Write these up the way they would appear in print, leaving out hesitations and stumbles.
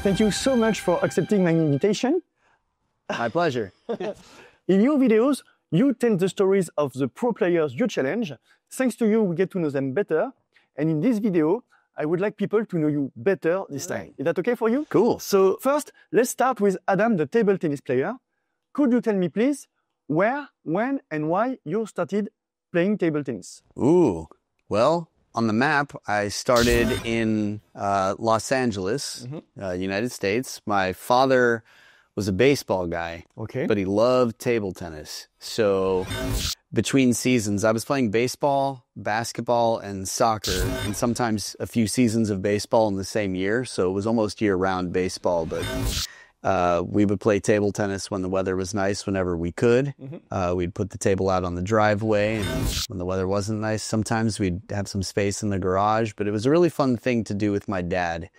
Thank you so much for accepting my invitation. My pleasure. In your videos, you tell the stories of the pro players you challenge. Thanks to you, we get to know them better. And in this video, I would like people to know you better this time. Is that okay for you? Cool. So first, let's start with Adam, the table tennis player. Could you tell me, please, where, when, and why you started playing table tennis? Ooh, well, on the map, I started in Los Angeles, United States. My father was a baseball guy, but he loved table tennis. So between seasons, I was playing baseball, basketball, and soccer, and sometimes a few seasons of baseball in the same year. So it was almost year-round baseball, but we would play table tennis when the weather was nice, whenever we could. We'd put the table out on the driveway, and when the weather wasn't nice, sometimes we'd have some space in the garage. But it was a really fun thing to do with my dad.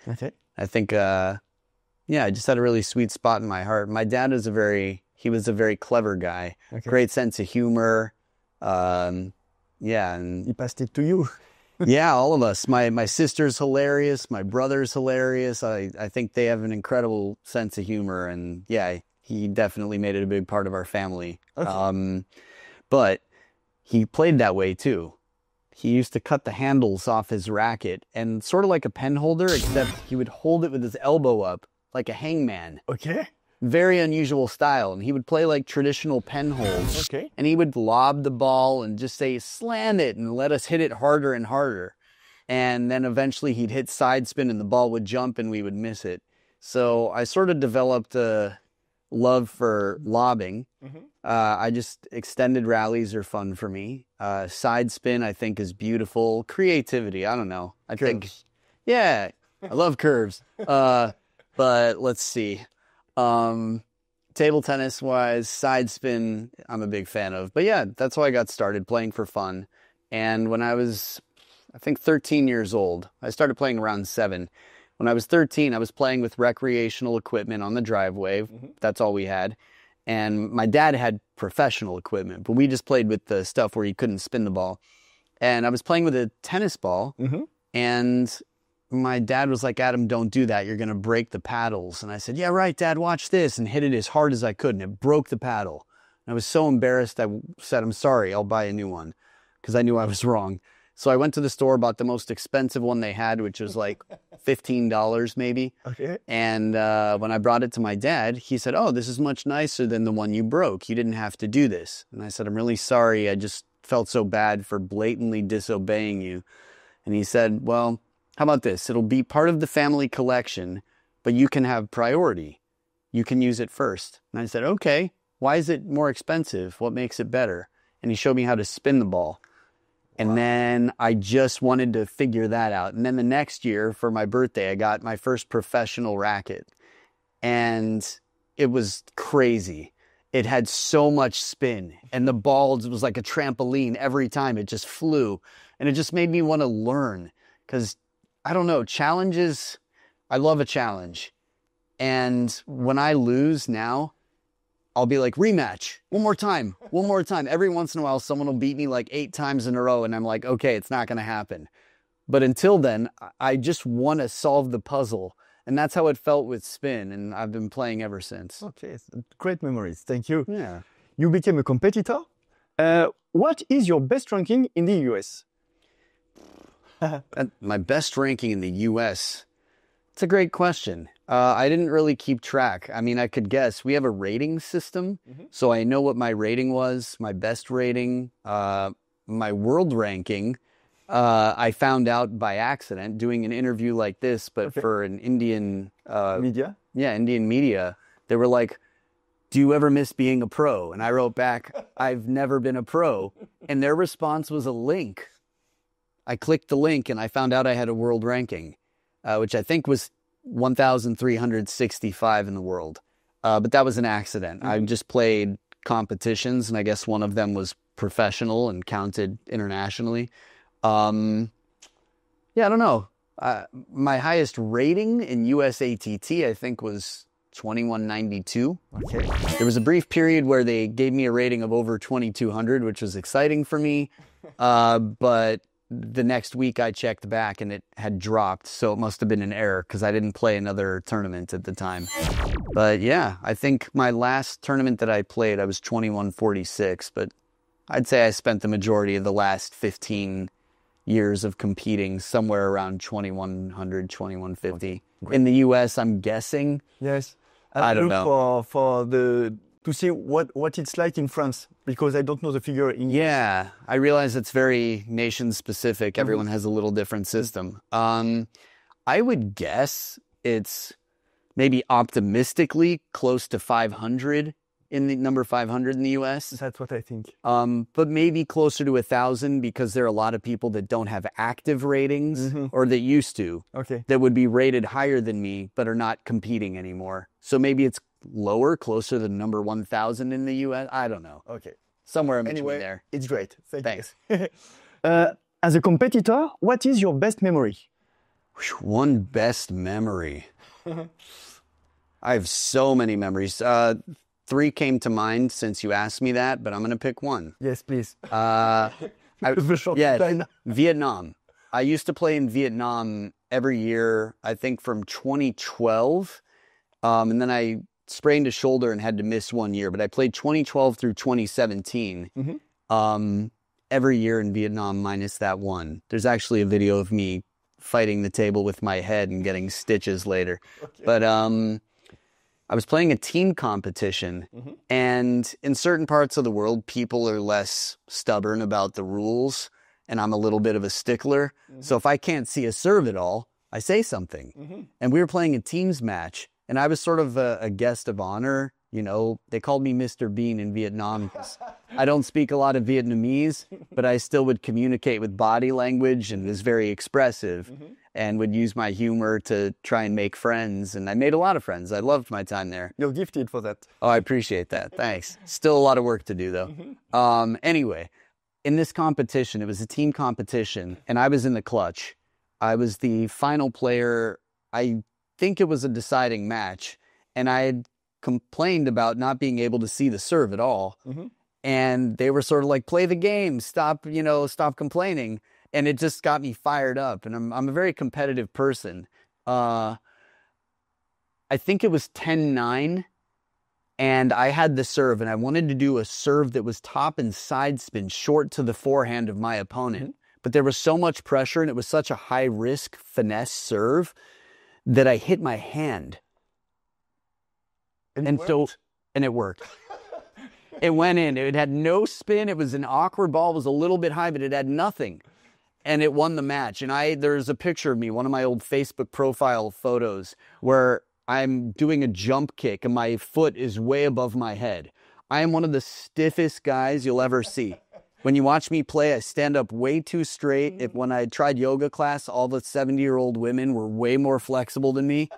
I think, yeah, I just had a really sweet spot in my heart. My dad was he was a very clever guy, great sense of humor. Yeah, and he passed it to you. Yeah, all of us. My sister's hilarious. My brother's hilarious. I think they have an incredible sense of humor. And yeah, he definitely made it a big part of our family. But he played that way too. He used to cut the handles off his racket and sort of like a pen holder, except he would hold it with his elbow up like a hangman. Very unusual style. And he would play like traditional pen holds. And he would lob the ball and just say, slam it, and let us hit it harder and harder. And then eventually he'd hit side spin and the ball would jump and we would miss it. So I sort of developed a love for lobbing. I just extended rallies are fun for me. Side spin I think is beautiful. Creativity, I don't know. I think, yeah, I love curves. But let's see. Table tennis wise, side spin, I'm a big fan of. But yeah, that's how I got started playing for fun. And when I was, I think 13 years old, I started playing around 7. When I was 13, I was playing with recreational equipment on the driveway. That's all we had. And my dad had professional equipment, but we just played with the stuff where you couldn't spin the ball. And I was playing with a tennis ball, and my dad was like, Adam, don't do that. You're going to break the paddles. And I said, yeah, right, Dad, watch this, and hit it as hard as I could. And it broke the paddle. And I was so embarrassed. I said, I'm sorry, I'll buy a new one, because I knew I was wrong. So I went to the store, bought the most expensive one they had, which was like $15 maybe. And when I brought it to my dad, he said, oh, this is much nicer than the one you broke. You didn't have to do this. And I said, I'm really sorry. I just felt so bad for blatantly disobeying you. And he said, well, how about this? It'll be part of the family collection, but you can have priority. You can use it first. And I said, okay, why is it more expensive? What makes it better? And he showed me how to spin the ball. And then I just wanted to figure that out. And then the next year for my birthday, I got my first professional racket. And it was crazy. It had so much spin. And the ball was like a trampoline every time. It just flew. And it just made me want to learn. Because I don't know, challenges, I love a challenge. And when I lose now, I'll be like, rematch, one more time. Every once in a while, someone will beat me like 8 times in a row, and I'm like, okay, it's not going to happen. But until then, I just want to solve the puzzle. And that's how it felt with spin, and I've been playing ever since. Great memories. Thank you. Yeah. You became a competitor. What is your best ranking in the US? My best ranking in the U.S., it's a great question. I didn't really keep track. I mean, I could guess. We have a rating system, so I know what my rating was, my best rating, my world ranking. I found out by accident doing an interview like this, but for an Indian... media? Yeah, Indian media. They were like, do you ever miss being a pro? And I wrote back, I've never been a pro. And their response was a link. I clicked the link and I found out I had a world ranking, which I think was 1,365 in the world. But that was an accident. I just played competitions, and I guess one of them was professional and counted internationally. Yeah, I don't know. My highest rating in USATT, I think, was 2192. There was a brief period where they gave me a rating of over 2,200, which was exciting for me. But the next week I checked back and it had dropped. So it must have been an error because I didn't play another tournament at the time. But yeah, I think my last tournament that I played, I was 2146. But I'd say I spent the majority of the last 15 years of competing somewhere around 2100, 2150. In the US, I'm guessing. Yes. I don't know. To see what it's like in France, because I don't know the figure in... Yeah, I realize it's very nation-specific. Everyone has a little different system. I would guess it's maybe optimistically close to 500 in the number 500 in the US. That's what I think. But maybe closer to 1,000 because there are a lot of people that don't have active ratings or that used to. Okay. That would be rated higher than me but are not competing anymore. So maybe it's lower, closer to number 1,000 in the US. I don't know. Okay. Somewhere in between there. It's great. Thanks. As a competitor, what is your best memory? One best memory. I have so many memories. 3 came to mind since you asked me that, but I'm going to pick one. Yes, please. Vietnam. I used to play in Vietnam every year, I think from 2012. And then I sprained a shoulder and had to miss 1 year. But I played 2012 through 2017 every year in Vietnam minus that one. There's actually a video of me fighting the table with my head and getting stitches later. Okay. But I was playing a team competition. And in certain parts of the world, people are less stubborn about the rules. And I'm a little bit of a stickler. So if I can't see a serve at all, I say something. And we were playing a teams match. And I was sort of a guest of honor. You know, they called me Mr. Bean in Vietnam. I don't speak a lot of Vietnamese, but I still would communicate with body language and was very expressive and would use my humor to try and make friends. And I made a lot of friends. I loved my time there. You're gifted for that. Oh, I appreciate that. Thanks. Still a lot of work to do, though. Anyway, in this competition, it was a team competition, and I was in the clutch. I was the final player. I think it was a deciding match, and I had complained about not being able to see the serve at all. And they were sort of like, play the game, stop complaining. And it just got me fired up. And I'm a very competitive person. I think it was 10-9, and I had the serve, and I wanted to do a serve that was top and side spin short to the forehand of my opponent. But there was so much pressure, and it was such a high risk finesse serve that I hit my hand. And it worked. It went in. It had no spin. It was an awkward ball. It was a little bit high, but it had nothing. And it won the match. And there's a picture of me, one of my old Facebook profile photos, where I'm doing a jump kick and my foot is way above my head. I am one of the stiffest guys you'll ever see. When you watch me play, I stand up way too straight. When I tried yoga class, all the 70-year-old women were way more flexible than me.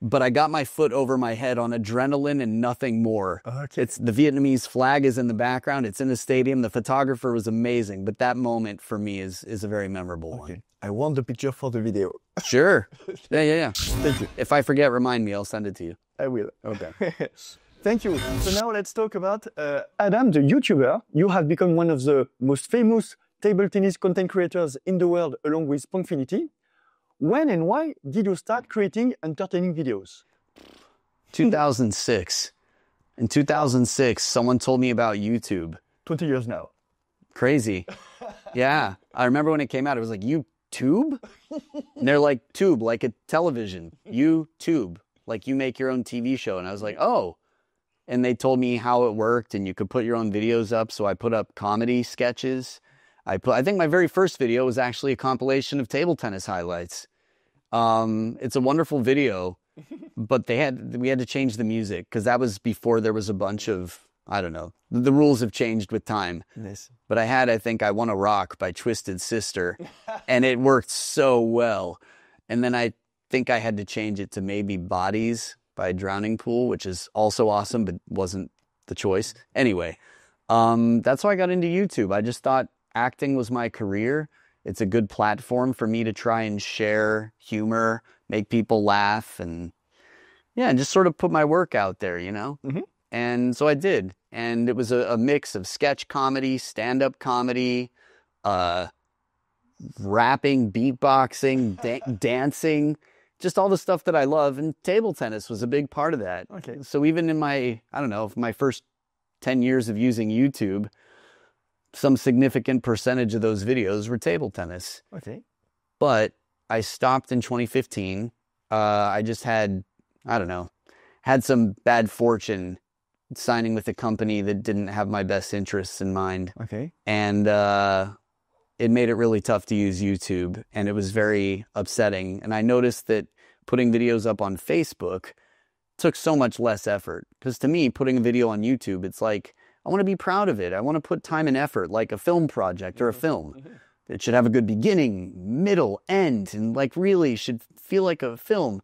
But I got my foot over my head on adrenaline and nothing more. Okay. It's the Vietnamese flag is in the background. It's in the stadium. The photographer was amazing. But that moment for me is a very memorable one. I want the picture for the video. Sure. Yeah. Thank you. If I forget, remind me. I'll send it to you. I will. Okay. Thank you. So now let's talk about Adam, the YouTuber. You have become one of the most famous table tennis content creators in the world, along with Pongfinity. When and why did you start creating entertaining videos? 2006. In 2006, someone told me about YouTube. 20 years now. Crazy. Yeah. I remember when it came out, it was like, YouTube? And they're like, tube, like a television. YouTube. Like you make your own TV show. And I was like, oh. And they told me how it worked and you could put your own videos up. So I put up comedy sketches. I think my very first video was actually a compilation of table tennis highlights. It's a wonderful video, but we had to change the music because that was before there was a bunch of, I don't know, the rules have changed with time. Yes. But I think I Wanna Rock by Twisted Sister, and it worked so well. And then I think I had to change it to maybe Bodies by Drowning Pool, which is also awesome, but wasn't the choice. Anyway, that's how I got into YouTube. I just thought acting was my career. It's a good platform for me to try and share humor, make people laugh, and just sort of put my work out there, you know? And so I did. And it was a mix of sketch comedy, stand-up comedy, rapping, beatboxing, dancing, just all the stuff that I love. And table tennis was a big part of that. Okay. So even in my, I don't know, my first 10 years of using YouTube, some significant percentage of those videos were table tennis. Okay. But I stopped in 2015. I just had, I don't know, had some bad fortune signing with a company that didn't have my best interests in mind. Okay. And it made it really tough to use YouTube, and it was very upsetting. And I noticed that putting videos up on Facebook took so much less effort. Because to me, putting a video on YouTube, it's like, I want to be proud of it. I want to put time and effort, like a film project or a film. It should have a good beginning, middle, end, and like really should feel like a film.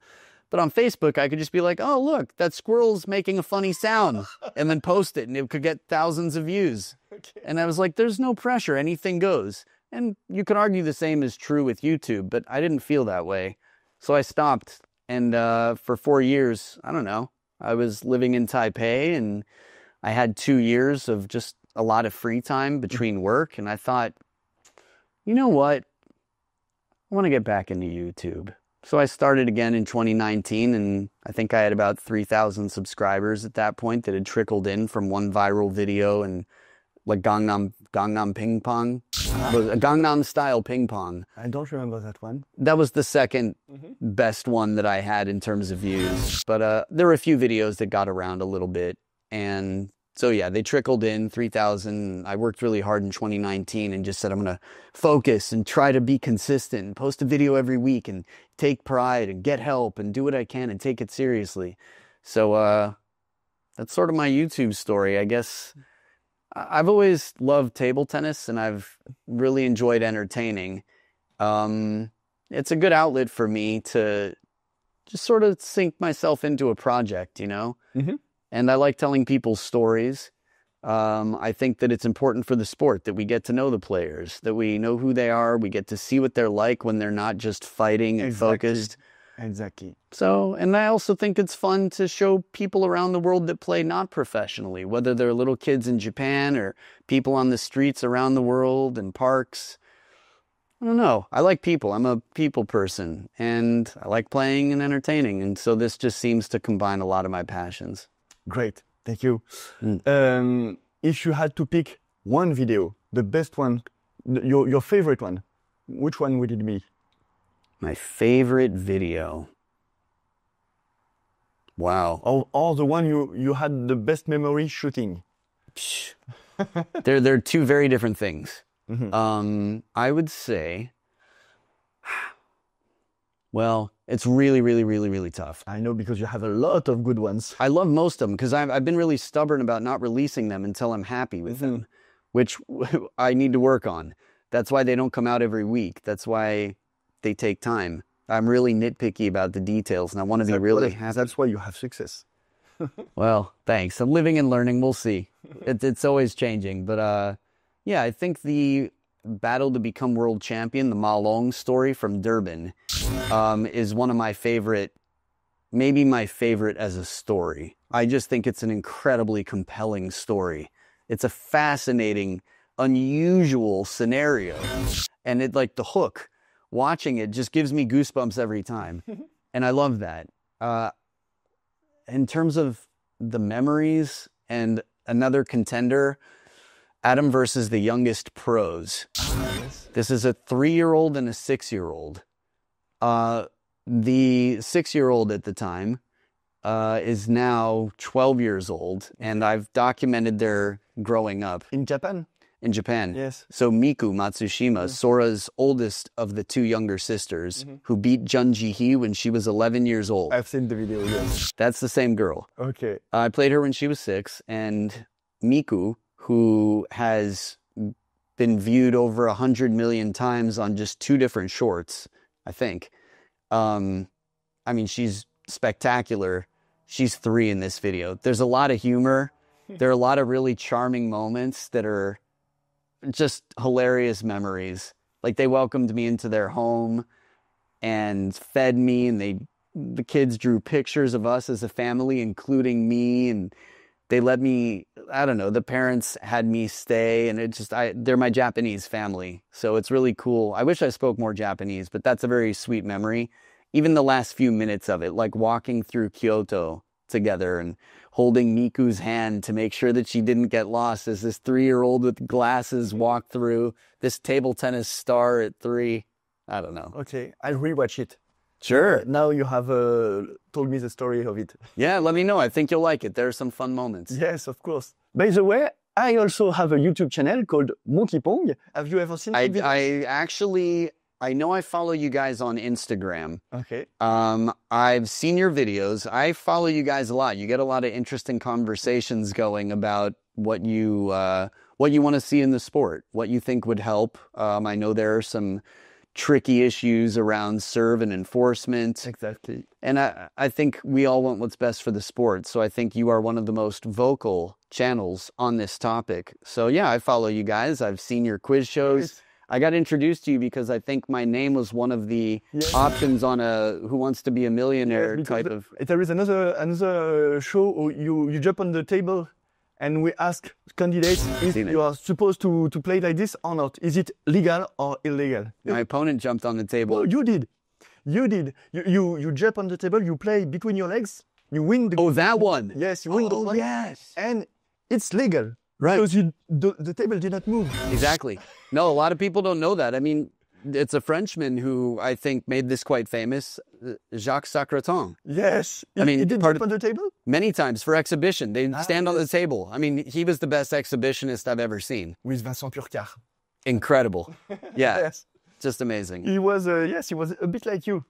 But on Facebook, I could just be like, oh, look, that squirrel's making a funny sound, and then post it, and it could get thousands of views. Okay. And I was like, there's no pressure. Anything goes. And you could argue the same is true with YouTube, but I didn't feel that way. So I stopped. And for 4 years, I don't know, I was living in Taipei, and I had 2 years of just a lot of free time between work. And I thought, you know what? I want to get back into YouTube. So I started again in 2019, and I think I had about 3,000 subscribers at that point that had trickled in from one viral video, and like Gangnam Ping Pong, a Gangnam style ping pong. I don't remember that one. That was the second best one that I had in terms of views. But there were a few videos that got around a little bit, and so yeah, they trickled in 3,000. I worked really hard in 2019 and just said, I'm going to focus and try to be consistent and post a video every week and take pride and get help and do what I can and take it seriously. So that's sort of my YouTube story. I guess I've always loved table tennis, and I've really enjoyed entertaining. It's a good outlet for me to just sort of sink myself into a project, you know? And I like telling people stories. I think that it's important for the sport that we get to know the players, that we know who they are. We get to see what they're like when they're not just fighting and focused. Exactly. So, and I also think it's fun to show people around the world that play not professionally, whether they're little kids in Japan or people on the streets around the world and parks. I don't know. I like people. I'm a people person, and I like playing and entertaining. And so this just seems to combine a lot of my passions. Great. Thank you. If you had to pick one video, the best one, your favorite one, which one would it be? My favorite video. Wow. Or the one you had the best memory shooting? They're two very different things. I would say, well, it's really, really, really, really tough. I know, because you have a lot of good ones. I love most of them because I've been really stubborn about not releasing them until I'm happy with them, which I need to work on. That's why they don't come out every week. That's why they take time. I'm really nitpicky about the details, and I want to be really happy. That's why you have success. Well, thanks. I'm living and learning. We'll see. It's always changing. But yeah, I think the battle to become world champion, the Ma Long story from Durban, is one of my favorite, maybe my favorite as a story. I just think it's an incredibly compelling story. It's a fascinating, unusual scenario. And it, like the hook, watching it just gives me goosebumps every time. And I love that. In terms of the memories and another contender, Adam versus the youngest pros. This is a 3-year-old and a 6-year-old. The 6-year-old at the time is now 12 years old, and I've documented their growing up. In Japan? In Japan. Yes. So Miku Matsushima, Sora's oldest of the 2 younger sisters, who beat Jun Ji-hee when she was 11 years old. I've seen the video, yes. That's the same girl. Okay. I played her when she was 6, and Miku, who has been viewed over 100 million times on just 2 different shorts, I think. I mean, she's spectacular. She's 3 in this video. There's a lot of humor. There are a lot of really charming moments that are just hilarious memories. Like, they welcomed me into their home and fed me, and the kids drew pictures of us as a family, including me, and they let me, I don't know, the parents had me stay, and they're my Japanese family. So it's really cool. I wish I spoke more Japanese, but that's a very sweet memory. Even the last few minutes of it, like walking through Kyoto together and holding Miku's hand to make sure that she didn't get lost as this 3-year-old with glasses walked through this table tennis star at 3. I don't know. Okay, I'll rewatch it. Sure. Now you have told me the story of it. Yeah, let me know. I think you'll like it. There are some fun moments. Yes, of course. By the way, I also have a YouTube channel called MONQUI. Have you ever seen it? I know I follow you guys on Instagram. Okay. I've seen your videos. I follow you guys a lot. You get a lot of interesting conversations going about what you want to see in the sport, what you think would help. I know there are some tricky issues around serve and enforcement. Exactly. And I think we all want what's best for the sport. So I think you are one of the most vocal channels on this topic. So yeah, I follow you guys. I've seen your quiz shows. Yes. I got introduced to you because I think my name was one of the options on a Who Wants to Be a Millionaire type of... There is another show where you jump on the table and we ask candidates if you are supposed to play like this or not. Is it legal or illegal? My opponent jumped on the table. Oh, you did. You jump on the table, you play between your legs, you win the... Oh, that one. Yes, you win the one. Yes. And it's legal. Right. Because the table did not move. Exactly. No, a lot of people don't know that. I mean, it's a Frenchman who I think made this quite famous, Jacques Sacraton. Yes. I mean, he did jump on the table? Many times for exhibition. They stand on the table. I mean, he was the best exhibitionist I've ever seen. With Vincent Purcard. Incredible. Yeah. Yes. Just amazing. He was a bit like you.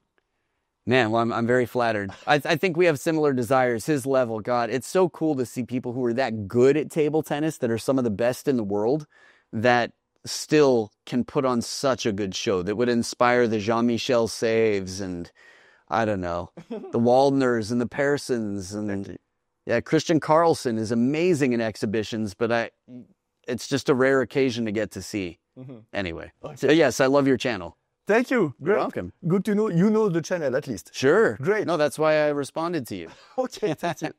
Man, well, I'm very flattered. I think we have similar desires. His level, God, it's so cool to see people who are that good at table tennis, that are some of the best in the world, that still can put on such a good show that would inspire the Jean-Michel Saves and, I don't know, the Waldners and the Persons. And yeah, Christian Carlsen is amazing in exhibitions, but it's just a rare occasion to get to see. Anyway, so yes, I love your channel. Thank you. Great. You're welcome. Good to know you know the channel at least. Sure. Great. No, that's why I responded to you. Okay, thank you.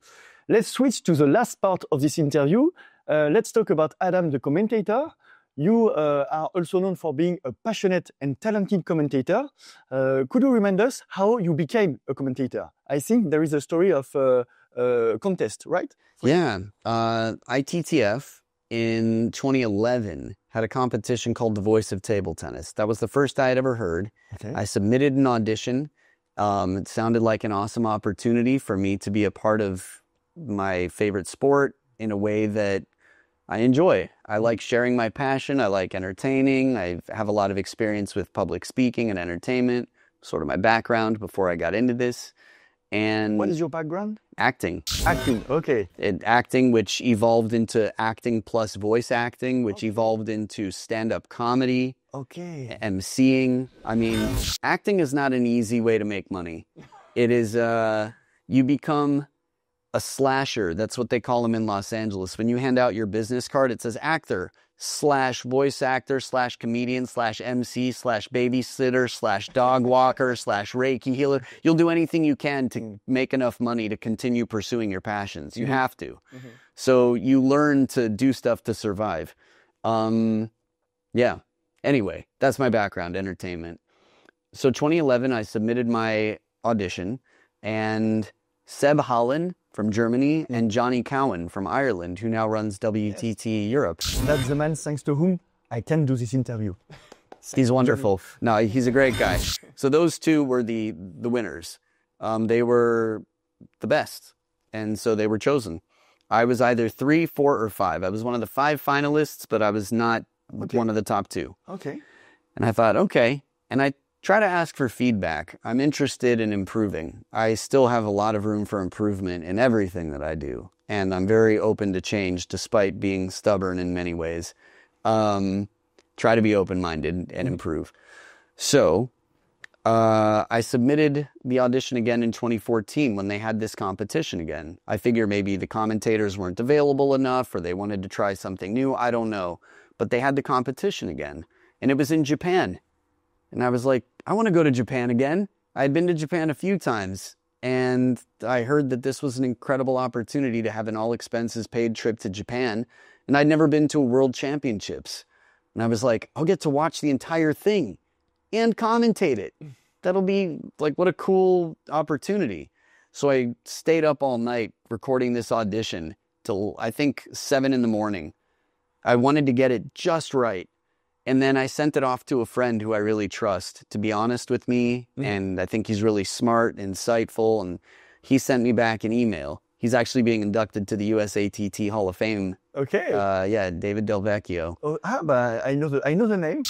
Let's switch to the last part of this interview. Let's talk about Adam, the commentator. You are also known for being a passionate and talented commentator. Could you remind us how you became a commentator? I think there is a story of a contest, right? Yeah. ITTF in 2011 had a competition called The Voice of Table Tennis. That was the first I had ever heard. Okay. I submitted an audition. It sounded like an awesome opportunity for me to be a part of my favorite sport in a way that I enjoy. I like sharing my passion. I like entertaining. I have a lot of experience with public speaking and entertainment, sort of my background before I got into this. And what is your background? Acting. Acting, okay. Acting, which evolved into acting plus voice acting, which evolved into stand-up comedy. Okay. MCing. I mean, acting is not an easy way to make money. It is, you become a slasher. That's what they call them in Los Angeles. When you hand out your business card, it says actor / voice actor / comedian / MC / babysitter / dog walker / Reiki healer. You'll do anything you can to make enough money to continue pursuing your passions. You have to. So you learn to do stuff to survive. Yeah. Anyway, that's my background, entertainment. So 2011, I submitted my audition, and Seb Holland from Germany and Johnny Cowan from Ireland, who now runs WTT Europe. That's the man thanks to whom I can do this interview. He's wonderful. No, he's a great guy. So those two were the winners. They were the best, and so they were chosen. I was either 3, 4, or 5. I was one of the 5 finalists, but I was not one of the top 2. Okay. And I thought, okay. And I try to ask for feedback. I'm interested in improving. I still have a lot of room for improvement in everything that I do. And I'm very open to change despite being stubborn in many ways. Try to be open-minded and improve. So I submitted the audition again in 2014 when they had this competition again. I figure maybe the commentators weren't available enough or they wanted to try something new. I don't know. But they had the competition again. And it was in Japan. And I was like, I want to go to Japan again. I had been to Japan a few times. And I heard that this was an incredible opportunity to have an all-expenses-paid trip to Japan. And I'd never been to a World Championships. And I was like, I'll get to watch the entire thing and commentate it. That'll be like, what a cool opportunity. So I stayed up all night recording this audition till I think 7 a.m. I wanted to get it just right. And then I sent it off to a friend who I really trust to be honest with me. And I think he's really smart, insightful. And he sent me back an email. He's actually being inducted to the USATT Hall of Fame. Okay. Yeah, David Del Vecchio. Oh, but I know the name.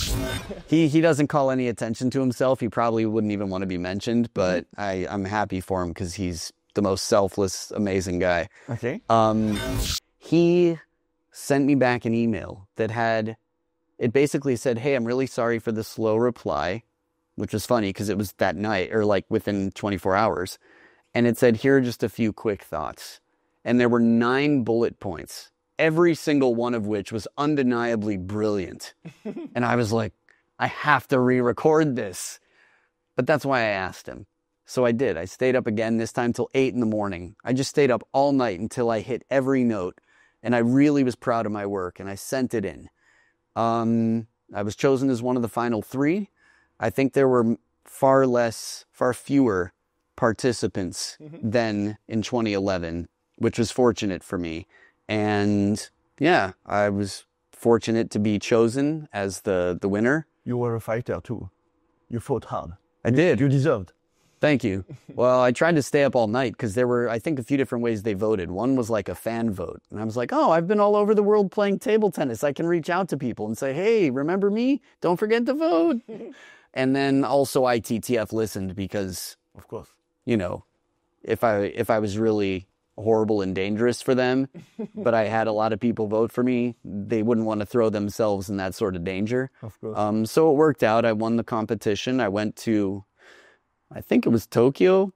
He doesn't call any attention to himself. He probably wouldn't even want to be mentioned, but I'm happy for him because he's the most selfless, amazing guy. Okay. He sent me back an email that had, it basically said, hey, I'm really sorry for the slow reply, which was funny because it was that night or like within 24 hours. And it said, here are just a few quick thoughts. And there were 9 bullet points, every single one of which was undeniably brilliant. And I was like, I have to re-record this. But that's why I asked him. So I did. I stayed up again, this time till 8 a.m. I just stayed up all night until I hit every note. And I really was proud of my work, and I sent it in. I was chosen as one of the final 3. I think there were far fewer participants than in 2011, which was fortunate for me. And yeah, I was fortunate to be chosen as the winner. You were a fighter too. You fought hard. I did. You deserved. Thank you. Well, I tried to stay up all night because there were, I think, a few different ways they voted. One was like a fan vote. And I was like, oh, I've been all over the world playing table tennis. I can reach out to people and say, hey, remember me? Don't forget to vote. And then also ITTF listened because, of course, you know, if I was really horrible and dangerous for them, but I had a lot of people vote for me, they wouldn't want to throw themselves in that sort of danger. Of course. So it worked out. I won the competition. I went to, I think it was Tokyo.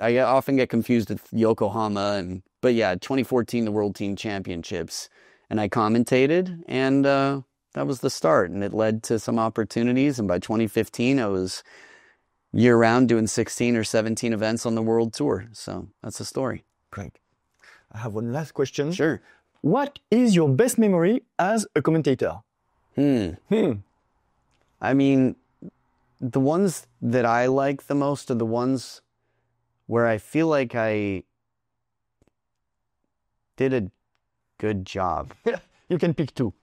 I often get confused with Yokohama. But yeah, 2014, the World Team Championships. And I commentated, and that was the start. And it led to some opportunities. And by 2015, I was year-round doing 16 or 17 events on the world tour. So that's the story. Great. I have one last question. Sure. What is your best memory as a commentator? I mean, the ones that I like the most are the ones where I feel like I did a good job. You can pick 2.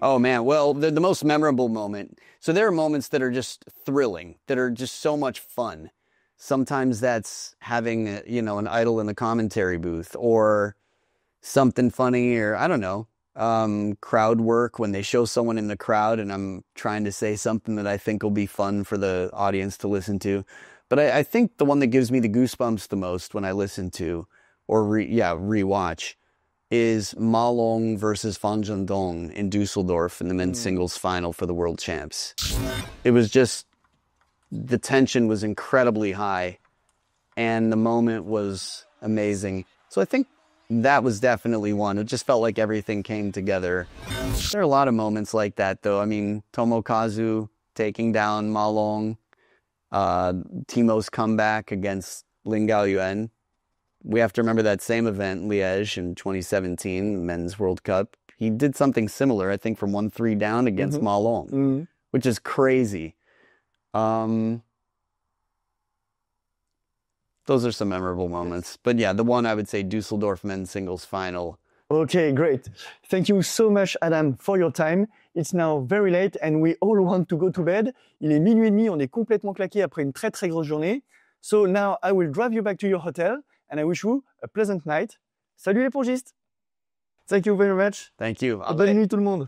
Oh, man. Well, the most memorable moment. So there are moments that are just thrilling, that are just so much fun. Sometimes that's having, an idol in the commentary booth or something funny or, I don't know, crowd work when they show someone in the crowd and I'm trying to say something that I think will be fun for the audience to listen to. But I think the one that gives me the goosebumps the most when I listen to or rewatch is Ma Long versus Fan Zhendong in Dusseldorf in the men's singles final for the world champs. It was just, the tension was incredibly high and the moment was amazing. So I think that was definitely one. It just felt like everything came together. There are a lot of moments like that, though. I mean, Tomokazu taking down Ma Long, Timo's comeback against Lin Gaoyuan. We have to remember that same event, Liège, in 2017, Men's World Cup. He did something similar, I think, from 1-3 down against Ma Long, which is crazy. Those are some memorable moments. But yeah, the one I would say Dusseldorf men's singles final. Okay, great. Thank you so much, Adam, for your time. It's now very late and we all want to go to bed. Il est 00:30, on est complètement claqué après une très très grosse journée. So now I will drive you back to your hotel and I wish you a pleasant night. Salut les pongistes! Thank you very much. Thank you. Bonne nuit tout le monde.